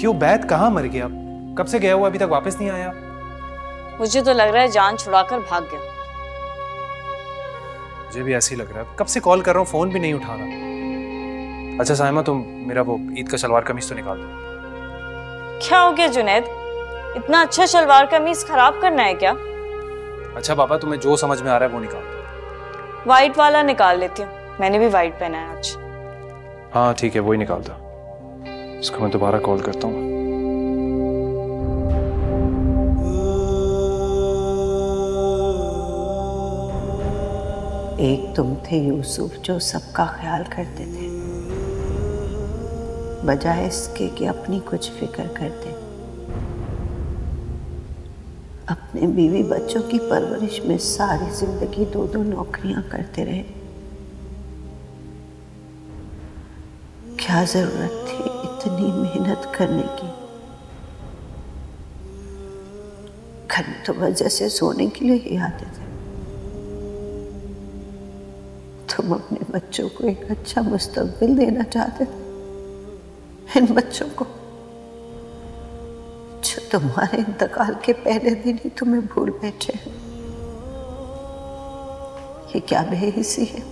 क्यों बैद कहाँ मर गया? कब से गया हुआ अभी तक वापस नहीं आया? मुझे तो लग रहा है जान छुड़ाकर भाग गया। मुझे भी ऐसे ही लग रहा है। कब से कॉल कर रहा हूँ, फोन भी नहीं उठा रहा। अच्छा साइमा, तुम मेरा वो ईद का सलवार कमीज तो निकाल दो। क्या हो गया जुनैद? इतना अच्छा सलवार कमीज खराब करना है क्या? अच्छा पापा, तुम्हें जो समझ में आ रहा है वो निकाल दो। व्हाइट वाला निकाल लेती हूँ, मैंने भी व्हाइट पहना है आज। हाँ ठीक है, वही निकाल दो। इसको मैं दोबारा कॉल करता हूँ। एक तुम थे यूसुफ जो सबका ख्याल करते थे, बजाय इसके कि अपनी कुछ फिक्र करते। अपने बीवी बच्चों की परवरिश में सारी जिंदगी दो दो नौकरियां करते रहे। क्या जरूरत थी इतनी मेहनत करने की? घर में तो बस जैसे सोने के लिए ही आते थे। तुम अपने बच्चों को एक अच्छा मुस्तकबिल देना चाहते थे, इन बच्चों को जो तुम्हारे इंतकाल के पहले दिन ही तुम्हें भूल बैठे हैं। ये क्या बेहिसी है?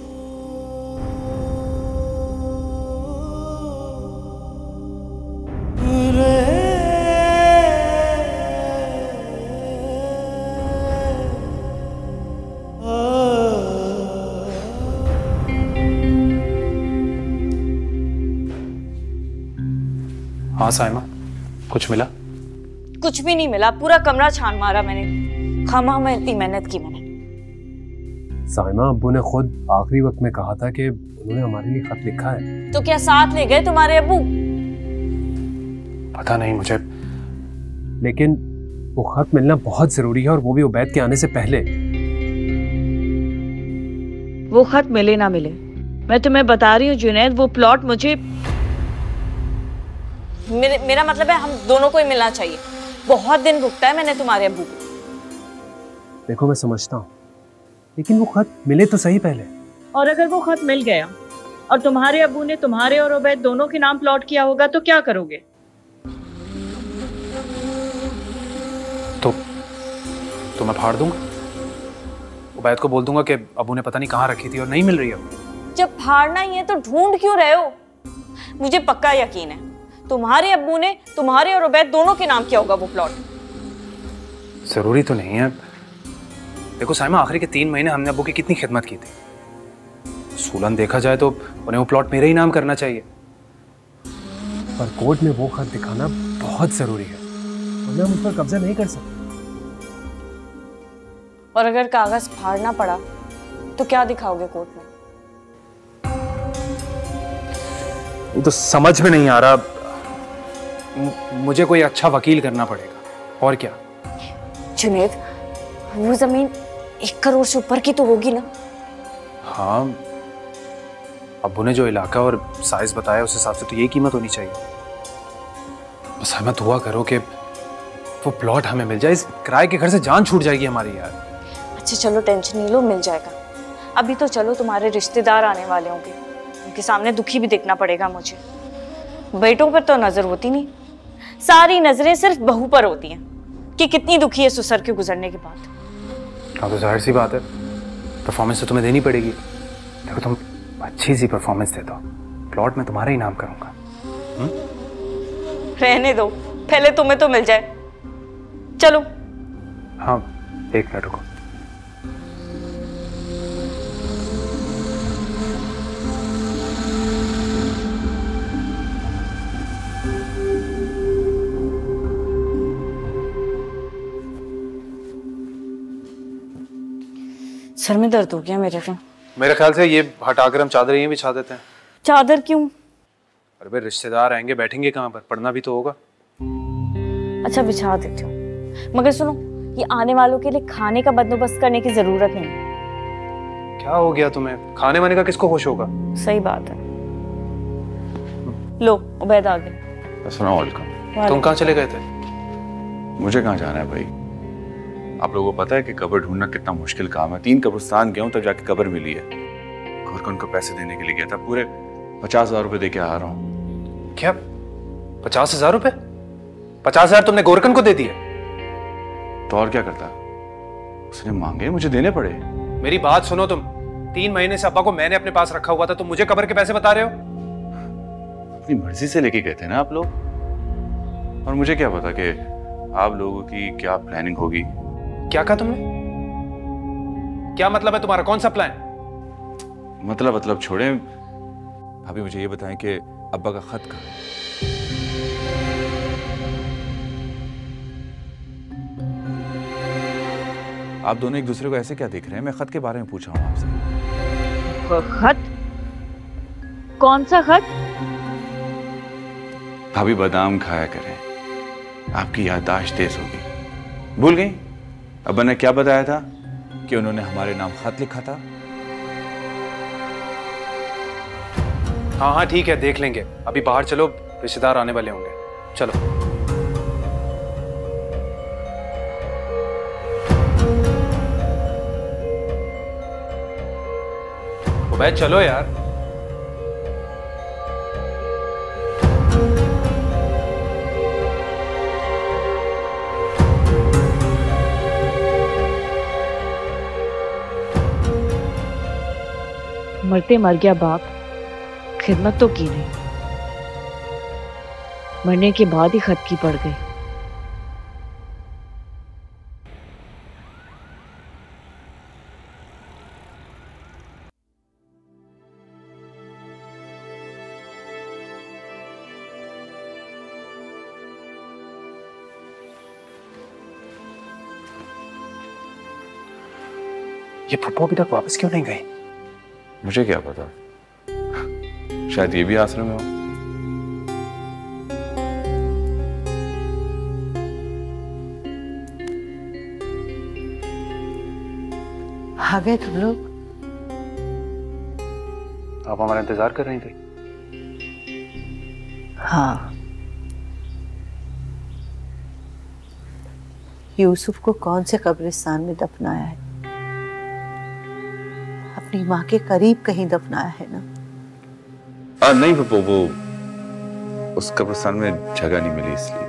हाँ साइमा, कुछ मिला? कुछ भी नहीं मिला, पूरा कमरा छान मारा मैंने। खामा में इतनी मेहनत की मैंने। साइमा, अब्बू ने खुद आखिरी वक्त में कहा था कि उन्होंने हमारे लिए खत लिखा है। तो क्या साथ ले गए तुम्हारे अब्बू? पता नहीं मुझे, लेकिन वो खत मिलना बहुत जरूरी है, और वो भी उबैद के आने से पहले। वो खत मिले ना मिले, मैं तुम्हें बता रही हूँ जुनैद, वो प्लॉट मुझे मेरा मतलब है हम दोनों को ही मिलना चाहिए। बहुत दिन भुगता है मैंने तुम्हारे अब्बू को। देखो मैं समझता हूँ, लेकिन वो खत मिले तो सही पहले। और अगर वो खत मिल गया और तुम्हारे अब्बू ने तुम्हारे और उबैद दोनों के नाम प्लॉट किया होगा तो क्या करोगे? तो मैं फाड़ दूंगा। उबैद को बोल दूंगा कि अब्बू ने पता नहीं कहाँ रखी थी और नहीं मिल रही है। जब फाड़ना ही है तो ढूंढ क्यों रहे हो? मुझे पक्का यकीन है तुम्हारे अब्बू ने तुम्हारे और उबैद दोनों के नाम किया होगा वो प्लॉट। जरूरी तो नहीं है। देखो साइमा, आखिरी के 3 महीने हमने अब्बू की कितनी खिदमत की थी। सूलन देखा जाए तो उन्हें वो प्लॉट मेरे ही नाम करना चाहिए, पर कोर्ट में वो खत दिखाना बहुत जरूरी है, वरना हम उस पर कब्जा नहीं कर सकते। और अगर कागज फाड़ना पड़ा तो क्या दिखाओगे कोर्ट में? वो तो समझ में नहीं आ रहा। मुझे कोई अच्छा वकील करना पड़ेगा, और क्या। जुनैद, वो जमीन 1 करोड़ से ऊपर की तो होगी ना? हाँ, अब्बू ने जो इलाका और साइज बताया उस हिसाब से तो यही कीमत होनी चाहिए। बस हमें दुआ करो कि वो प्लॉट हमें मिल जाए। इस किराए के घर से जान छूट जाएगी हमारी यार। अच्छा चलो टेंशन नहीं लो, मिल जाएगा। अभी तो चलो तुम्हारे रिश्तेदार आने वाले होंगे, उनके सामने दुखी भी दिखना पड़ेगा मुझे। बेटों पर तो नजर होती नहीं, सारी नजरें सिर्फ बहू पर होती हैं कि कितनी दुखी है ससुर के गुजरने के बाद। हाँ तो जाहिर सी बात है, परफॉर्मेंस तो तुम्हें देनी पड़ेगी। देखो तुम अच्छी सी परफॉर्मेंस दे दो, प्लॉट में तुम्हारा ही नाम करूंगा। रहने दो, पहले तुम्हें तो मिल जाए। चलो। हाँ 1 मिनट रुको। सर में दर्द हो गया मेरे को। मेरे ख्याल से ये हटाकर हम चादर यहीं बिछा देते हैं। चादर क्यों? अरे भाई रिश्तेदार आएंगे, बैठेंगे कहाँ पर? पढ़ना भी तो होगा। अच्छा बिछा देती हूँ, मगर सुनो, ये आने वालों के लिए खाने का बंदोबस्त करने की जरूरत नहीं है। क्या हो गया तुम्हें? खाने वाने का किसको खुश होगा? सही बात है। लो उबैद आ गए। अस्सलाम वालेकुम। तुम कहाँ चले गए थे? मुझे कहाँ जाना है भाई? आप लोगों को पता है कि कब्र ढूंढना कितना मुश्किल काम है। 3 कब्रिस्तान गया हूँ तब जाके कब्र मिली है। घर को उनको पैसे देने के लिए गया था, पूरे 50,000 रुपए दे के आ रहा हूँ। क्या 50,000 रुपए? 50,000 तुमने गोरकन को दे दिए? तो और क्या करता? उसने मांगे, मुझे देने पड़े। मेरी बात सुनो तुम। 3 महीने से अब्बा को मैंने अपने पास रखा हुआ था, तुम मुझे कब्र के पैसे बता रहे हो? अपनी मर्जी से लेके गए थे ना आप लोग, और मुझे क्या पता कि आप लोगों की क्या प्लानिंग होगी। क्या कहा तुमने? क्या मतलब है तुम्हारा? कौन सा प्लान? मतलब छोड़े, अभी मुझे ये बताएं कि अब्बा का खत कहाँ है? आप दोनों एक दूसरे को ऐसे क्या देख रहे हैं? मैं खत के बारे में पूछ रहा हूँ आपसे। खत? कौन सा खत? भाभी बादाम खाया करें, आपकी याददाश्त तेज होगी। भूल गई अब्बा ने क्या बताया था कि उन्होंने हमारे नाम खत लिखा था? हाँ हाँ ठीक है, देख लेंगे। अभी बाहर चलो, रिश्तेदार आने वाले होंगे। चलो। उबैद चलो यार। मरते मर गया बाप, खिदमत तो की नहीं, मरने के बाद ही खत की पड़ गई। ये पप्पू अभी तक वापस क्यों नहीं गई? मुझे क्या पता, शायद ये भी आश्रम में हो। आ गए तुम लोग? आप हमारा इंतजार कर रही थी? हाँ। यूसुफ को कौन से कब्रिस्तान में दफनाया है? अपनी माँ के करीब कहीं दफनाया है ना? नहीं पप्पू, वो उस कब्रिस्तान में जगह नहीं मिली, इसलिए।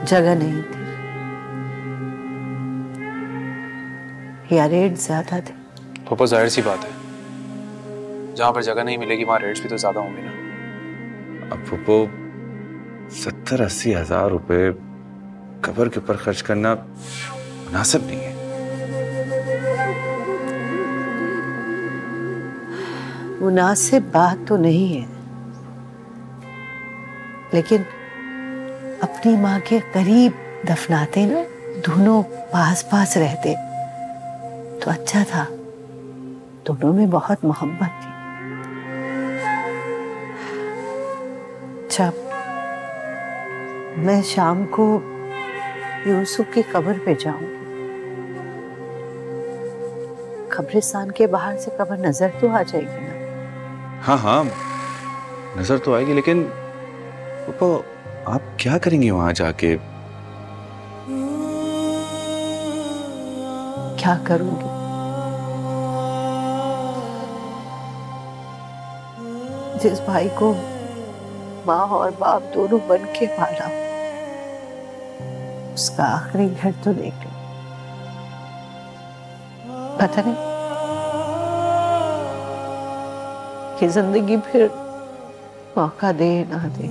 जगह नहीं थी या रेट ज्यादा थे? पप्पू जाहिर सी बात है, जहां पर जगह नहीं मिलेगी वहां रेट्स भी तो ज्यादा होंगे ना। अब पप्पू 70-80 हजार रुपए कब्र के ऊपर खर्च करना मुनासिब नहीं है। मुनासिब बात तो नहीं है, लेकिन अपनी माँ के करीब दफनाते ना, दोनों पास पास रहते तो अच्छा था। दोनों में बहुत मोहब्बत थी। अच्छा, मैं शाम को यूसुफ की कब्र पे जाऊंगी। कब्रिस्तान के बाहर से कब्र नजर तो आ जाएगी ना? हाँ हाँ, नजर तो आएगी, लेकिन पापा आप क्या करेंगे वहां जाके? क्या करूंगी? जिस भाई को माँ और बाप दोनों बन के पाला, उसका आखिरी घर तो देख लो। पता नहीं कि जिंदगी फिर मौका दे ना दे।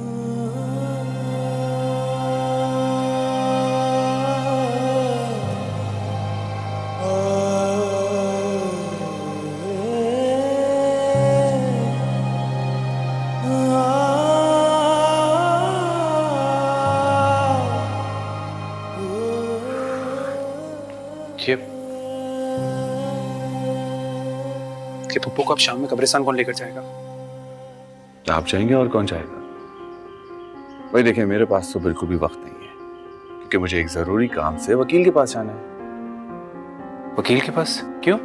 कि पप्पू को अब शाम में कब्रिस्तान कौन लेकर जाएगा? आप जाएंगे और कौन जाएगा? भाई देखिए, मेरे पास तो बिल्कुल भी वक्त नहीं है, क्योंकि मुझे एक जरूरी काम से वकील के पास जाना है। वकील के पास? क्यों?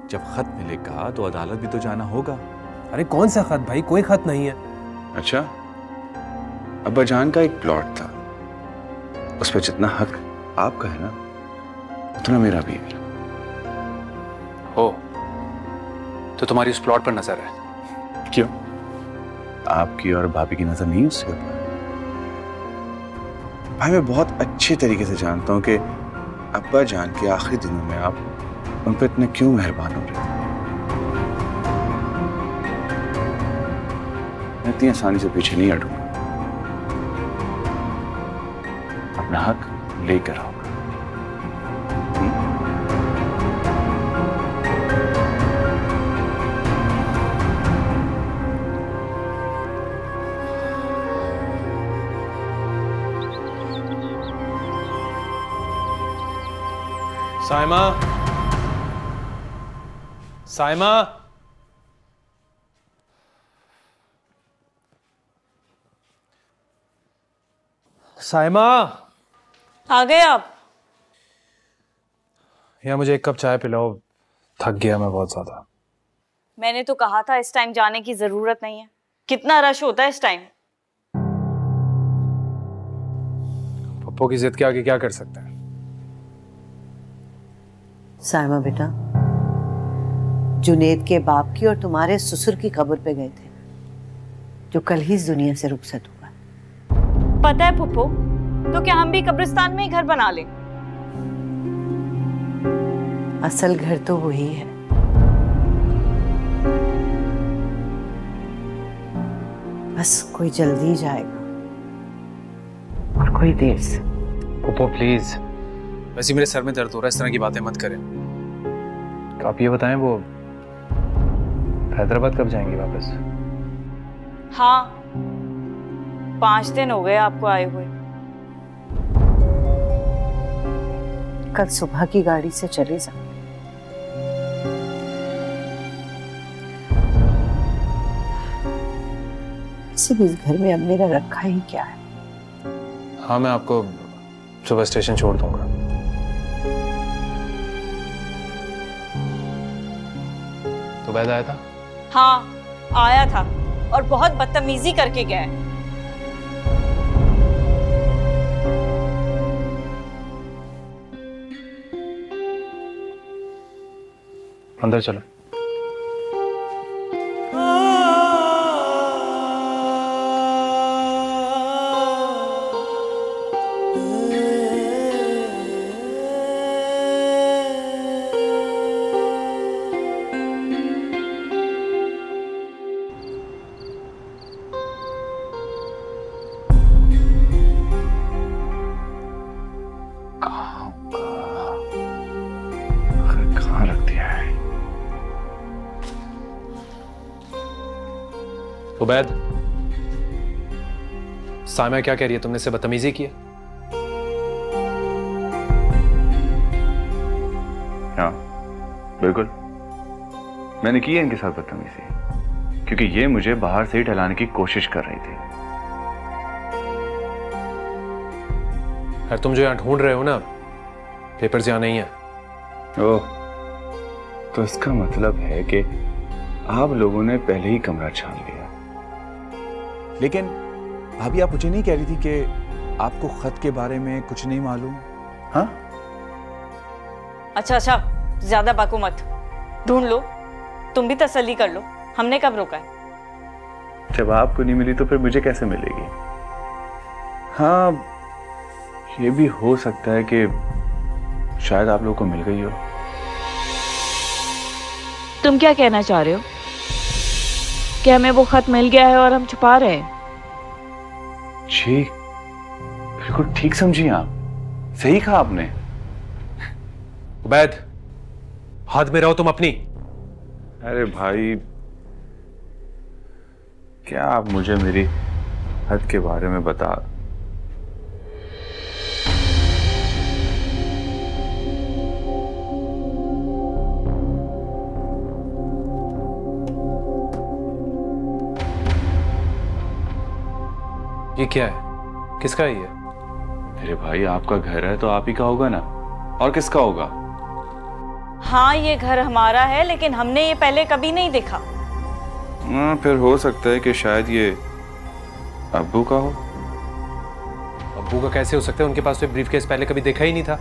जब खत मिलेगा तो अदालत भी तो जाना होगा। अरे कौन सा खत भाई? कोई खत नहीं है। अच्छा, अब्बा जान का एक प्लॉट था, उस पर जितना हक आपका है ना, उतना मेरा भी है। हो तो तुम्हारी उस प्लॉट पर नजर है? क्यों? आपकी और भाभी की नजर नहीं उसके ऊपर? भाई मैं बहुत अच्छे तरीके से जानता हूँ कि अब्बा जान के आखिरी दिनों में आप उन पर इतने क्यों मेहरबान हो रहे हो। मैं इतनी आसानी से पीछे नहीं हटूंगा, अपना हक लेकर आऊंगा। साइमा, साइमा, साइमा, आ गए आप? या मुझे एक कप चाय पिलाओ, थक गया मैं बहुत ज्यादा। मैंने तो कहा था इस टाइम जाने की जरूरत नहीं है। कितना रश होता है इस टाइम। पप्पो की जिद के आगे क्या कर सकते हैं। साइमा बेटा, जुनेद के बाप की और तुम्हारे ससुर की कब्र पे गए थे, जो कल ही इस दुनिया से रुखसत हुआ। पता है पुप्पो, तो क्या हम भी कब्रिस्तान में ही घर बना लें? असल घर तो वही है। बस कोई जल्दी जाएगा और कोई देर से। पप्पो प्लीज, वैसे मेरे सर में दर्द हो रहा है, इस तरह की बातें मत करें। तो आप ये बताएं, वो हैदराबाद कब जाएंगी वापस? हाँ, 5 दिन हो गए आपको आए हुए। कल सुबह की गाड़ी से चले जा। ऐसे भी इस घर में अब मेरा रखा ही क्या है। हाँ, मैं आपको सुबह स्टेशन छोड़ दूंगा। तो बैद आया था? हाँ, आया था और बहुत बदतमीजी करके गया है। अंदर चलो। कहाँ रख दिया है? उबैद, साइमा क्या कह रही है? तुमने इससे बदतमीजी की है? हाँ बिल्कुल, मैंने की है इनके साथ बदतमीजी, क्योंकि ये मुझे बाहर से ही टहलाने की कोशिश कर रही थी। यार तुम जो यहाँ ढूंढ रहे हो ना, पेपर्स यहाँ नहीं है। ओह, तो इसका मतलब है कि आप लोगों ने पहले ही कमरा छान लिया। लेकिन भाभी, आप मुझे नहीं कह रही थी कि आपको खत के बारे में कुछ नहीं मालूम? हाँ, अच्छा, ज्यादा बाको मत। ढूंढ लो, तुम भी तसल्ली कर लो। हमने कब रोका है? जब आपको नहीं मिली तो फिर मुझे कैसे मिलेगी? हाँ, ये भी हो सकता है कि शायद आप लोगों को मिल गई हो। तुम क्या कहना चाह रहे हो? कि हमें वो खत मिल गया है और हम छुपा रहे हैं? जी बिल्कुल ठीक समझी आप, सही कहा आपने। उबैद, हाथ में रहो तुम अपनी। अरे भाई, क्या आप मुझे मेरी हद के बारे में बता। ये क्या है? किसका है ये? अरे भाई, आपका घर है तो आप ही का होगा ना, और किसका होगा? हाँ, ये घर हमारा है, लेकिन हमने ये पहले कभी नहीं देखा। हाँ, फिर हो सकता है कि शायद ये अब्बू का हो। अब्बू का कैसे हो सकता है? उनके पास तो ब्रीफकेस पहले कभी देखा ही नहीं था।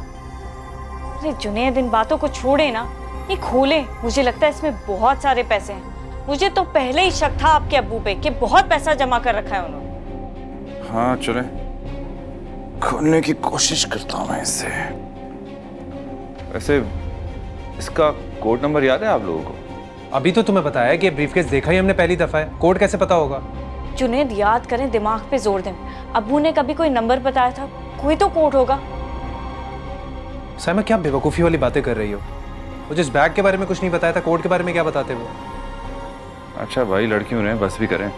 अरे जुनैद, इन बातों को छोड़े ना, ये खोले। मुझे लगता है इसमें बहुत सारे पैसे हैं। मुझे तो पहले ही शक था आपके अब्बू पे कि बहुत पैसा जमा कर रखा है उन्होंने। हाँ चले, खोलने की कोशिश करता हूं मैं इससे। वैसे इसका कोड नंबर याद है आप लोगों को? अभी तो तुम्हें बताया कि ब्रीफकेस देखा ही हमने पहली दफा है, कोड कैसे पता होगा? जुनेद याद करें, दिमाग पे जोर दें। अब्बू ने कभी कोई नंबर बताया था, कोई तो कोड होगा। साइमा क्या बेवकूफ़ी वाली बातें कर रही हो? वो जिस बैग के बारे में कुछ नहीं बताया था, कोड के बारे में क्या बताते वो? अच्छा भाई, लड़कियों ने बस भी करें।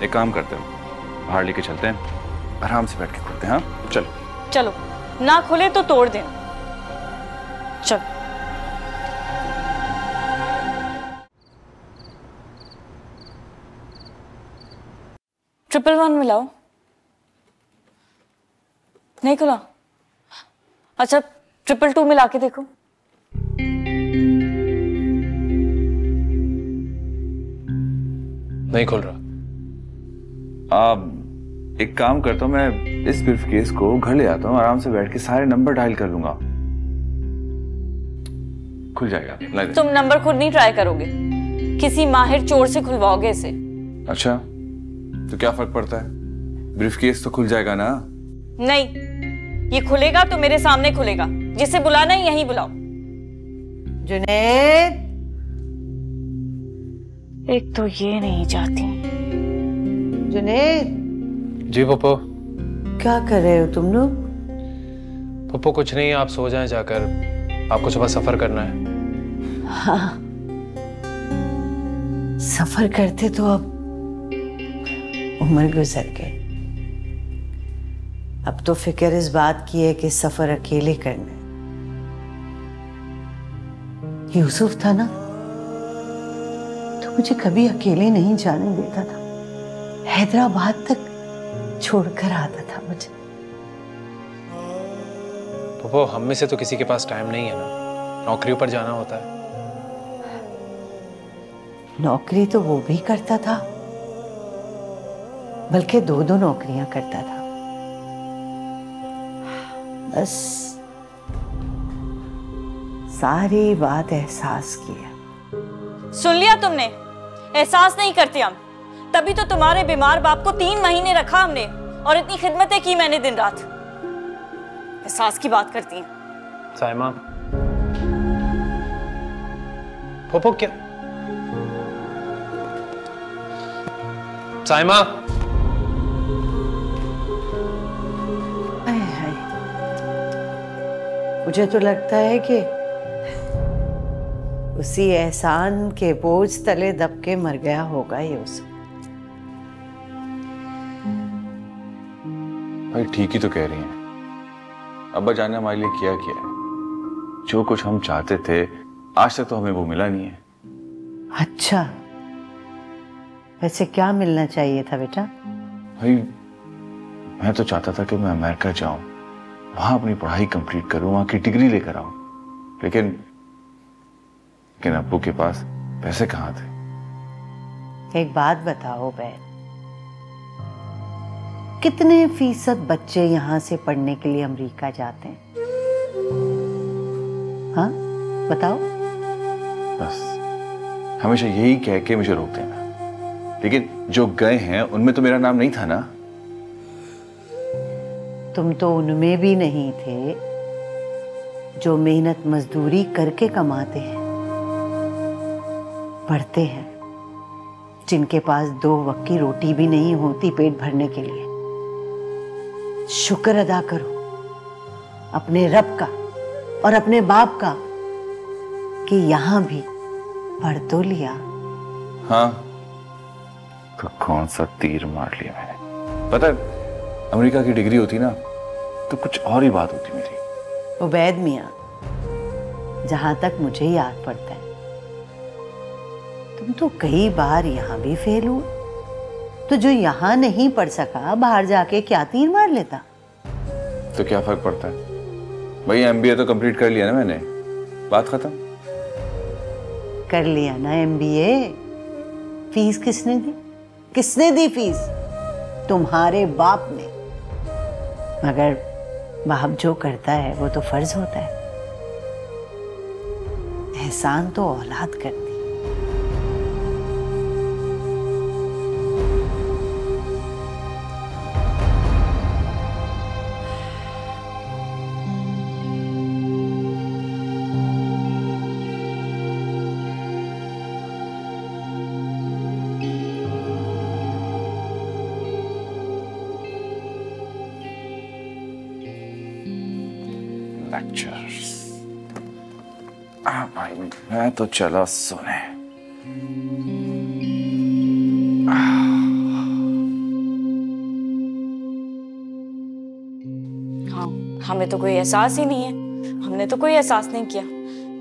एक काम करते हैं, बाहर लेके चलते हैं, आराम से बैठ के खोलते हैं। हाँ चलो चलो, ना खुले तो तोड़ दें। चलो। ट्रिपल 1 मिलाओ। नहीं खुला? अच्छा, 222 मिला के देखो। नहीं खुल रहा। एक काम करता हूँ, मैं इस ब्रीफकेस को घर ले आता हूँ, आराम से बैठ के सारे नंबर डायल कर लूंगा, खुल जाएगा। तुम नंबर खुद नहीं ट्राई करोगे, किसी माहिर चोर से खुलवाओगे इसे। अच्छा, तो क्या फर्क पड़ता है? ब्रीफकेस तो खुल जाएगा ना? नहीं, ये खुलेगा तो मेरे सामने खुलेगा। जिसे बुलाना है यहीं बुलाओ। जुनैद, एक तो ये नहीं जाती। जुनैद, जी पप्पो। क्या कर रहे हो तुम लोग? पप्पो कुछ नहीं, आप सो जाएं जाकर, आपको सुबह सफर करना है। हाँ, सफर करते तो अब उम्र गुजर गई। अब तो फिक्र इस बात की है कि सफर अकेले करना है। यूसुफ था ना, तो मुझे कभी अकेले नहीं जाने देता था, हैदराबाद तक छोड़कर आता था मुझे। पप्पो, हम में से तो किसी के पास टाइम नहीं है ना, नौकरियों पर जाना होता है। नौकरी तो वो भी करता था, बल्कि 2-2 नौकरियां करता था। बस सारी बात एहसास किया। सुन लिया तुमने? एहसास नहीं करते हम, तभी तो तुम्हारे बीमार बाप को 3 महीने रखा हमने और इतनी खिदमतें की मैंने दिन रात। एहसास की बात करती हैं। साइमा, पप्पो क्या? साइमा, मुझे तो लगता है कि उसी एहसान के बोझ तले दब के मर गया होगा यूसुफ। भाई ठीक ही तो कह रही हैं। अब्बा जान ने हमारे लिए किया है, जो कुछ हम चाहते थे आज तक तो हमें वो मिला नहीं है। अच्छा, वैसे क्या मिलना चाहिए था बेटा? भाई मैं तो चाहता था कि मैं अमेरिका जाऊं, वहां अपनी पढ़ाई कंप्लीट करूं, वहां की डिग्री लेकर आऊं, लेकिन अब्बू के पास पैसे कहाँ थे? एक बात बताओ बहन, कितने फीसद बच्चे यहाँ से पढ़ने के लिए अमेरिका जाते हैं? हाँ बताओ। बस हमेशा यही कह के मुझे रोक देना, लेकिन जो गए हैं उनमें तो मेरा नाम नहीं था ना। तुम तो उनमें भी नहीं थे जो मेहनत मजदूरी करके कमाते हैं, पढ़ते हैं, जिनके पास 2 वक्त की रोटी भी नहीं होती पेट भरने के लिए। शुक्र अदा करो अपने रब का और अपने बाप का कि यहां भी पढ़ तो लिया। हाँ, तो कौन सा तीर मार लिया मैंने। पता है, अमेरिका की डिग्री होती ना तो कुछ और ही बात होती मेरी। उबैद मियां, जहां तक मुझे याद पड़ता है तुम तो कई बार यहां भी फेल हुए, तो जो यहां नहीं पढ़ सका बाहर जाके क्या तीर मार लेता? तो क्या फर्क पड़ता है भाई, MBA तो कंप्लीट कर लिया ना मैंने, बात खत्म। कर लिया ना MBA, फीस किसने दी? किसने दी फीस? तुम्हारे बाप ने। मगर बाप जो करता है वो तो फर्ज होता है, एहसान तो औलाद करती। लेक्चर्स। भाई मैं तो चला सोने। हाँ, हमें तो कोई एहसास ही नहीं है। हमने तो कोई एहसास नहीं किया।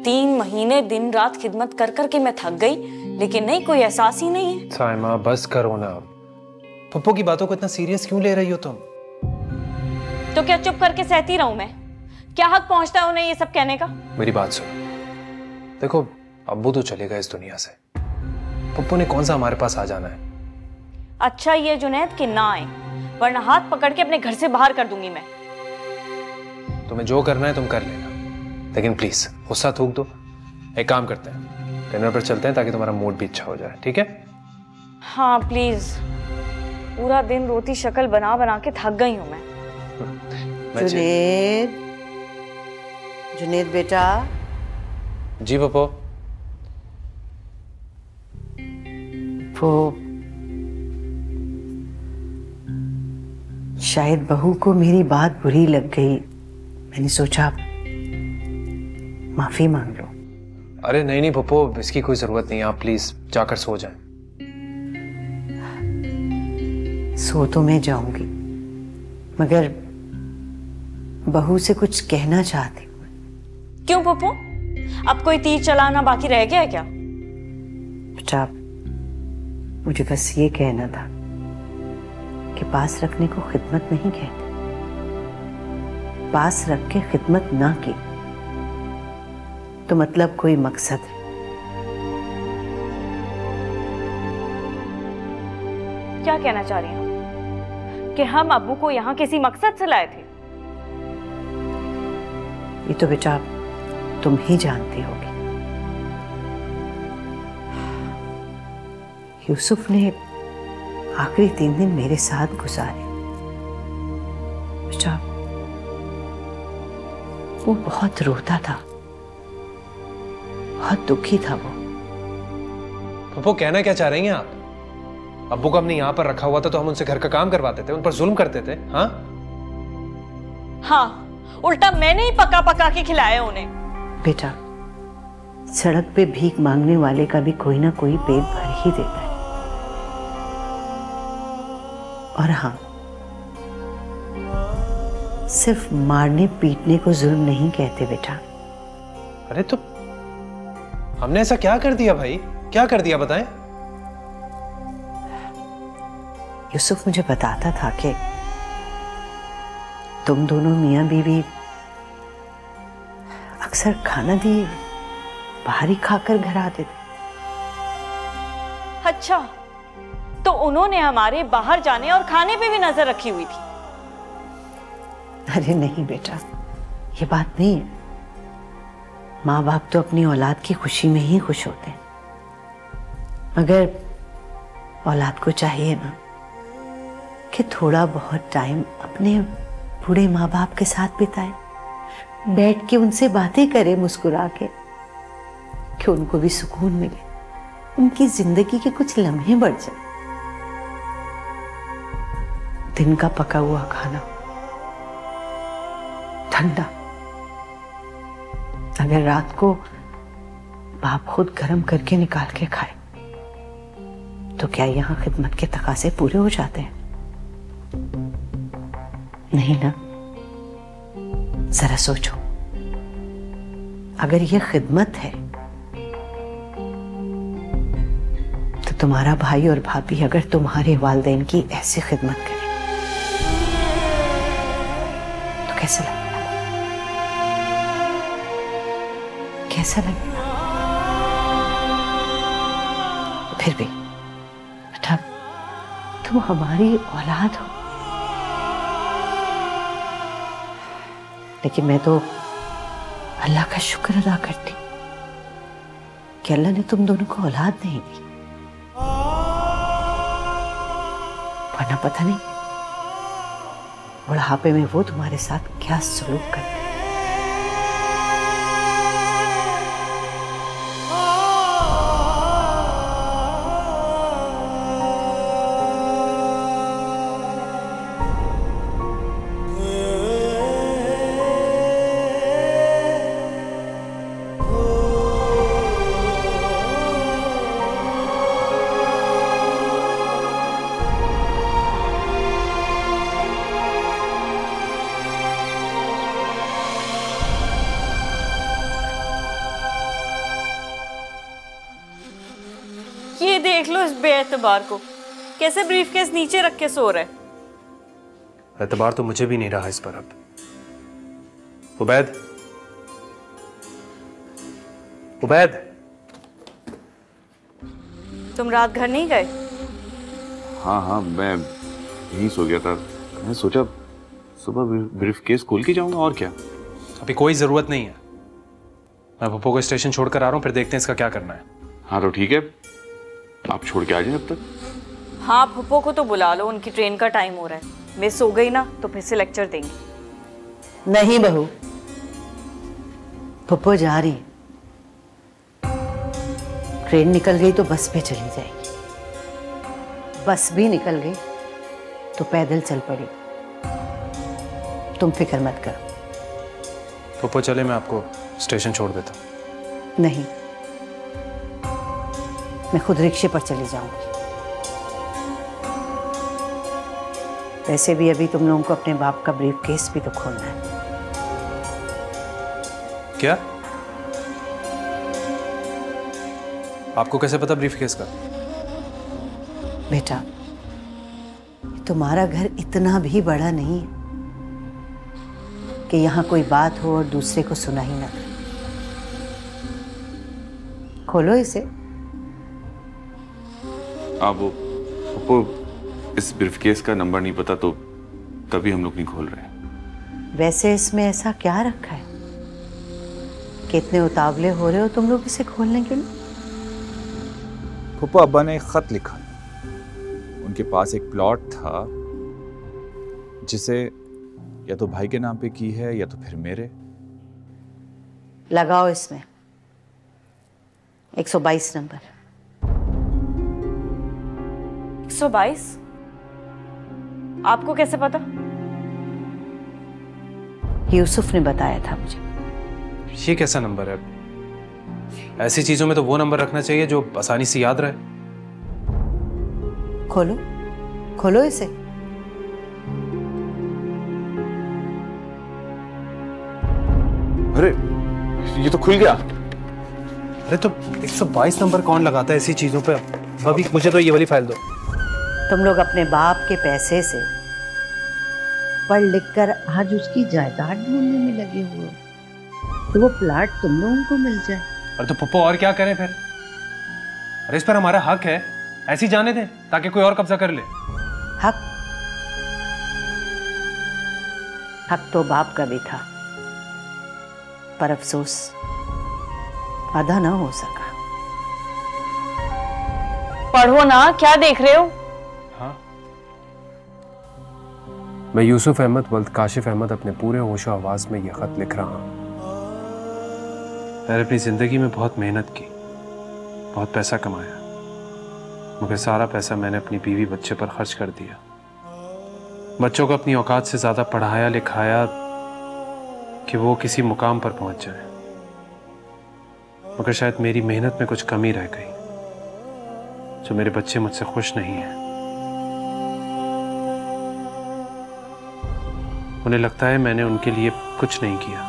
3 महीने दिन रात खिदमत कर कर के मैं थक गई, लेकिन नहीं, कोई एहसास ही नहीं है। साइमा बस करो ना। पप्पू की बातों को इतना सीरियस क्यों ले रही हो तुम? तो क्या चुप करके सहती रहूं मैं? क्या हक पहुंचता है उन्हें ये सब कहने का? मेरी बात सुनो, देखो अब्बू तो चले गए इस दुनिया से, पप्पू ने कौन सा हमारे पास आ जाना है। अच्छा ये जुनैद कि ना आए, वरना हाथ पकड़ के अपने घर से बाहर कर दूंगी मैं। तुम्हें जो करना है तुम कर लेना, लेकिन प्लीज गुस्सा थूक दो। एक काम करते हैं, डिनर पर चलते हैं ताकि तुम्हारा मूड भी अच्छा हो जाए, ठीक है? हाँ प्लीज, पूरा दिन रोती शक्ल बना बना के थक गई हूं मैं। जुनैद, जुनैद बेटा। जी पप्पू। वो शायद बहू को मेरी बात बुरी लग गई, मैंने सोचा माफी मांग लो। अरे नहीं नहीं पप्पू, इसकी कोई जरूरत नहीं है, आप प्लीज जाकर सो जाएं। सो तो मैं जाऊंगी, मगर बहू से कुछ कहना चाहती हूँ। क्यों पप्पू, अब कोई तीर चलाना बाकी रह गया है क्या? बेटा मुझे बस ये कहना था कि पास रखने को खिदमत नहीं कहते। पास रख के खिदमत ना की तो मतलब कोई मकसद है। क्या कहना चाह रही हैं कि हम अब्बू को यहाँ किसी मकसद से लाए थे? ये तो बेटा तुम ही जानती होगी। यूसुफ ने आखिरी 3 दिन मेरे साथ गुजारे। बेटा वो बहुत रोता था, बहुत दुखी था वो। पप्पू कहना क्या चाह रही हैं आप? अब्बू को हमने यहाँ पर रखा हुआ था तो हम उनसे घर का काम करवाते थे, उन पर जुल्म करते थे। हाँ हाँ, उल्टा मैंने ही पका पका के खिलाया उन्हें। बेटा सड़क पे भीख मांगने वाले का भी कोई ना कोई पेट भर ही देता है। और हाँ, सिर्फ मारने पीटने को जुल्म नहीं कहते बेटा। अरे तो हमने ऐसा क्या कर दिया भाई, क्या कर दिया बताएं? यूसुफ मुझे बताता था कि तुम दोनों मियां बीवी अक्सर खाना दिए बाहर ही खाकर घर आते थे। अच्छा, तो उन्होंने हमारे बाहर जाने और खाने पे भी नजर रखी हुई थी? अरे नहीं बेटा, ये बात नहीं है। माँ बाप तो अपनी औलाद की खुशी में ही खुश होते हैं, मगर औलाद को चाहिए ना कि थोड़ा बहुत टाइम अपने बूढ़े माँ बाप के साथ बिताए, बैठ के उनसे बातें करे मुस्कुरा के, कि उनको भी सुकून मिले, उनकी जिंदगी के कुछ लम्हे बढ़ जाए। दिन का पका हुआ खाना ठंडा, अगर रात को बाप खुद गर्म करके निकाल के खाए तो क्या यहाँ खिदमत के तकाजे पूरे हो जाते हैं? नहीं ना। जरा सोचो, अगर ये खिदमत है तो तुम्हारा भाई और भाभी अगर तुम्हारे वालिदैन की ऐसी खिदमत करें तो कैसा लगेगा? कैसा लगेगा? फिर भी बेटा तुम हमारी औलाद हो, लेकिन मैं तो अल्लाह का शुक्र अदा करती कि अल्लाह ने तुम दोनों को औलाद नहीं दी, वरना पता नहीं बुढ़ापे में वो तुम्हारे साथ क्या सलूक करते। लो इस बेएतबार को, कैसे ब्रीफकेस नीचे रख के सो रहे। एतबार तो मुझे भी नहीं रहा इस पर अब। उबैद, उबैद, तुम रात घर नहीं गए? हाँ हाँ, मैं यहीं सो गया था। मैं सोचा सुबह ब्रीफकेस खोल के जाऊंगा, और क्या। अभी कोई जरूरत नहीं है। मैं पप्पू को स्टेशन छोड़कर आ रहा हूँ, फिर देखते हैं इसका क्या करना है। हाँ तो ठीक है, आप छोड़ के आ जाए अब तक। हाँ, पप्पू को तो बुला लो, उनकी ट्रेन का टाइम हो रहा है। मैं सो गई ना तो फिर से लेक्चर देंगे। नहीं बहू, पप्पू जा रही है। ट्रेन निकल गई तो बस पे चली जाएगी, बस भी निकल गई तो पैदल चल पड़ी। तुम फिक्र मत करो। पप्पू चले, मैं आपको स्टेशन छोड़ देता हूँ। नहीं, मैं खुद रिक्शे पर चली जाऊंगी। वैसे भी अभी तुम लोगों को अपने बाप का ब्रीफकेस भी तो खोलना है। क्या? आपको कैसे पता ब्रीफकेस का? बेटा, तुम्हारा घर इतना भी बड़ा नहीं है कि यहाँ कोई बात हो और दूसरे को सुना ही ना दे। खोलो इसे। आपको इस ब्रीफकेस का नंबर नहीं पता तो तभी हम लोग नहीं खोल रहे। वैसे इसमें ऐसा क्या रखा है कि इतने उतावले हो रहे हो तुम लोग इसे खोलने के लिए? फूफा अब्बा ने एक खत लिखा। उनके पास एक प्लॉट था जिसे या तो भाई के नाम पे की है या तो फिर मेरे। लगाओ इसमें 122 नंबर। 122? आपको कैसे पता? यूसुफ ने बताया था मुझे। ये कैसा नंबर है? ऐसी चीजों में तो वो नंबर रखना चाहिए जो आसानी से याद रहे। खोलो, खोलो इसे। अरे ये तो खुल गया। अरे तो 122 नंबर कौन लगाता है ऐसी चीजों पे? अभी मुझे तो ये वाली फाइल दो। तुम लोग अपने बाप के पैसे से पढ़ लिख कर आज उसकी जायदाद ढूंढने में लगे हुए हो, तो वो प्लाट तुम लोगों को मिल जाए। अरे तो पप्पू और क्या करें फिर? अरे इस पर हमारा हक है, ऐसी जाने दें ताकि कोई और कब्जा कर ले। हक? हक तो बाप का भी था, पर अफसोस अदा ना हो सका। पढ़ो ना, क्या देख रहे हो? हाँ, मैं यूसुफ अहमद वल्द काशिफ अहमद अपने पूरे होशो आवाज में यह खत लिख रहा हूं। मैंने अपनी जिंदगी में बहुत मेहनत की, बहुत पैसा कमाया, मगर सारा पैसा मैंने अपनी बीवी बच्चे पर खर्च कर दिया। बच्चों को अपनी औकात से ज्यादा पढ़ाया लिखाया कि वो किसी मुकाम पर पहुंच जाए, मगर शायद मेरी मेहनत में कुछ कमी रह गई, जो मेरे बच्चे मुझसे खुश नहीं हैं। उन्हें लगता है मैंने उनके लिए कुछ नहीं किया।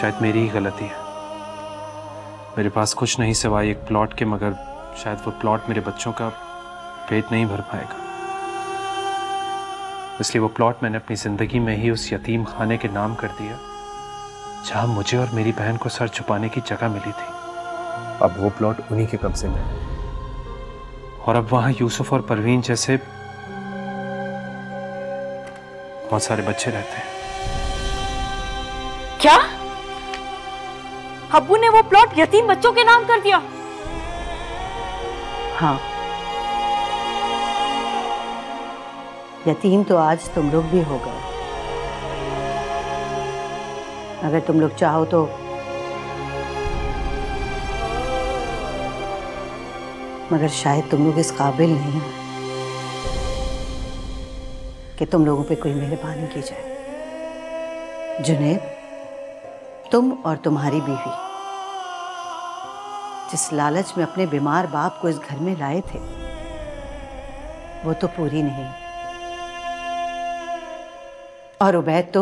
शायद मेरी ही गलती है। मेरे पास कुछ नहीं सिवाय एक प्लॉट के, मगर शायद वो प्लॉट मेरे बच्चों का पेट नहीं भर पाएगा। इसलिए वो प्लॉट मैंने अपनी जिंदगी में ही उस यतीम खाने के नाम कर दिया जहां मुझे और मेरी बहन को सर छुपाने की जगह मिली थी। अब वो प्लॉट उन्हीं के कब्जे में है, और अब वहां यूसुफ और परवीन जैसे बहुत सारे बच्चे रहते हैं। क्या? अब्बू ने वो प्लॉट यतीम बच्चों के नाम कर दिया? हाँ, यतीम तो आज तुम लोग भी हो गए। अगर तुम लोग चाहो तो मगर शायद तुम लोग इस काबिल नहीं हो कि तुम लोगों पे कोई मेहरबानी की जाए। जुनैद, तुम और तुम्हारी बीवी जिस लालच में अपने बीमार बाप को इस घर में लाए थे, वो तो पूरी नहीं। और उबैद,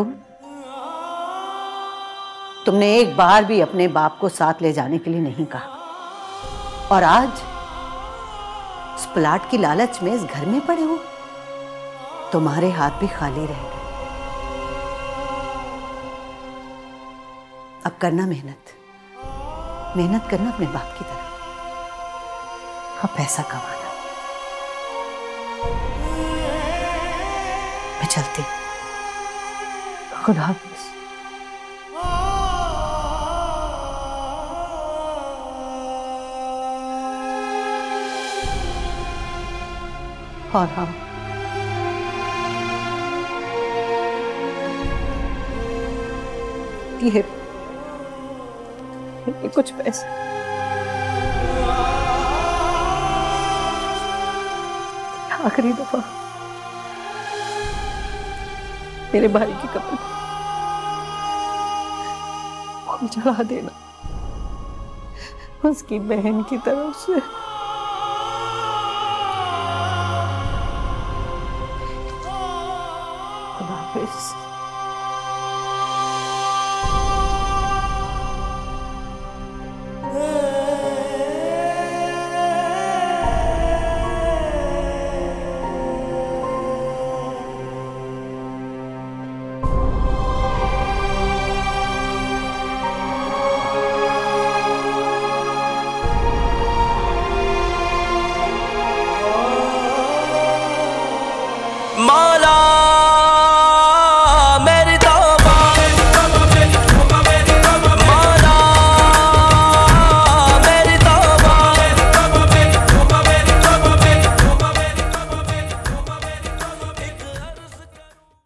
तुमने एक बार भी अपने बाप को साथ ले जाने के लिए नहीं कहा, और आज उस प्लाट की लालच में इस घर में पड़े हो, तुम्हारे हाथ भी खाली रह गए। अब करना मेहनत, मेहनत करना अपने बाप की तरह। अब पैसा कमाना। मैं चलती हूँ। खुदा हाफिज। और हाँ, ये कुछ पैसे आखिरी दफा मेरे भाई की कब्र फूल चढ़ा देना, उसकी बहन की तरफ से। खुदा हाफिज।